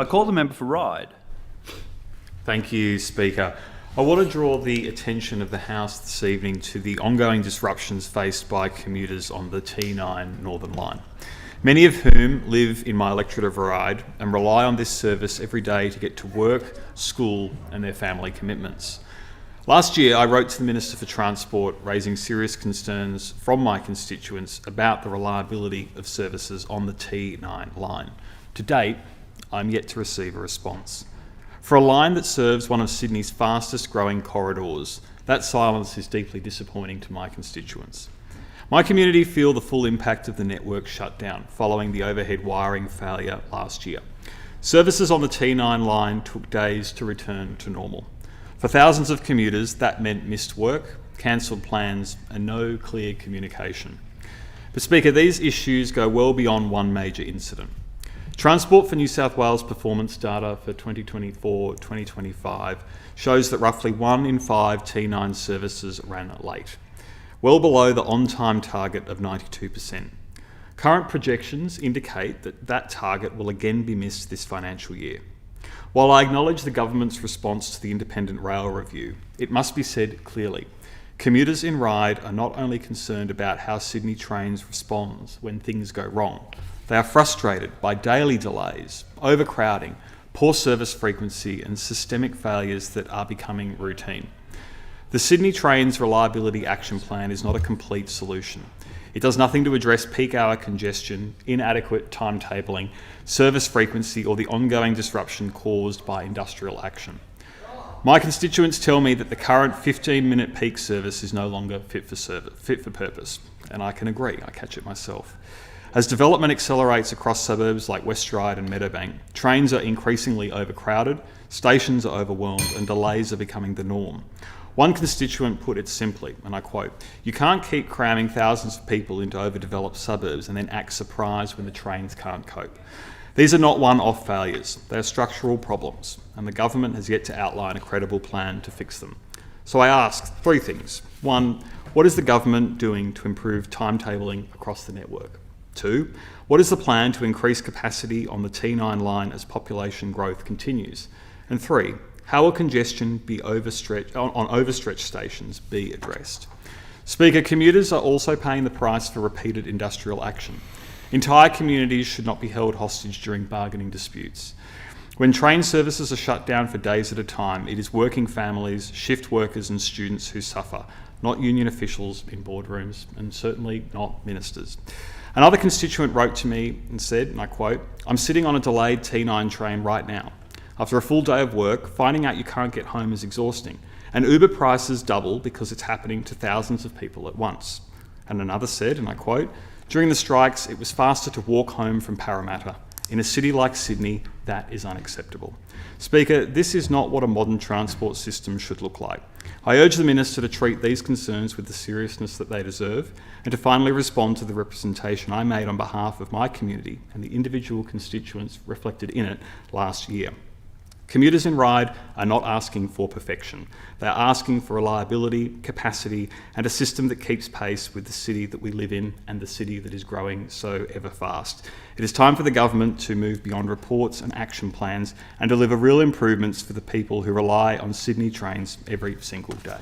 I call the member for Ryde. Thank you, Speaker. I want to draw the attention of the House this evening to the ongoing disruptions faced by commuters on the T9 Northern Line, many of whom live in my electorate of Ryde and rely on this service every day to get to work, school and their family commitments. Last year, I wrote to the Minister for Transport raising serious concerns from my constituents about the reliability of services on the T9 line. To date, I'm yet to receive a response. For a line that serves one of Sydney's fastest growing corridors, that silence is deeply disappointing to my constituents. My community feel the full impact of the network shutdown following the overhead wiring failure last year. Services on the T9 line took days to return to normal. For thousands of commuters, that meant missed work, cancelled plans and no clear communication. But Speaker, these issues go well beyond one major incident. Transport for New South Wales performance data for 2024-2025 shows that roughly 1 in 5 T9 services ran late, well below the on-time target of 92%. Current projections indicate that that target will again be missed this financial year. While I acknowledge the government's response to the independent rail review, it must be said clearly, commuters in Ryde are not only concerned about how Sydney Trains responds when things go wrong, they are frustrated by daily delays, overcrowding, poor service frequency and systemic failures that are becoming routine. The Sydney Trains Reliability Action Plan is not a complete solution. It does nothing to address peak hour congestion, inadequate timetabling, service frequency or the ongoing disruption caused by industrial action. My constituents tell me that the current 15-minute peak service is no longer fit for purpose, and I can agree, I catch it myself. As development accelerates across suburbs like West Ryde and Meadowbank, trains are increasingly overcrowded, stations are overwhelmed and delays are becoming the norm. One constituent put it simply, and I quote, "You can't keep cramming thousands of people into overdeveloped suburbs and then act surprised when the trains can't cope." These are not one-off failures, they are structural problems, and the government has yet to outline a credible plan to fix them. So I ask 3 things. 1, what is the government doing to improve timetabling across the network? 2, what is the plan to increase capacity on the T9 line as population growth continues? And 3, how will congestion on overstretched stations be addressed? Speaker, commuters are also paying the price for repeated industrial action. Entire communities should not be held hostage during bargaining disputes. When train services are shut down for days at a time, it is working families, shift workers and students who suffer, not union officials in boardrooms, and certainly not ministers. Another constituent wrote to me and said, and I quote, "I'm sitting on a delayed T9 train right now. After a full day of work, finding out you can't get home is exhausting, and Uber prices double because it's happening to thousands of people at once." And another said, and I quote, "During the strikes, it was faster to walk home from Parramatta. In a city like Sydney, that is unacceptable." Speaker, this is not what a modern transport system should look like. I urge the Minister to treat these concerns with the seriousness that they deserve and to finally respond to the representation I made on behalf of my community and the individual constituents reflected in it last year. Commuters in Ryde are not asking for perfection. They are asking for reliability, capacity and a system that keeps pace with the city that we live in and the city that is growing so ever fast. It is time for the government to move beyond reports and action plans and deliver real improvements for the people who rely on Sydney trains every single day.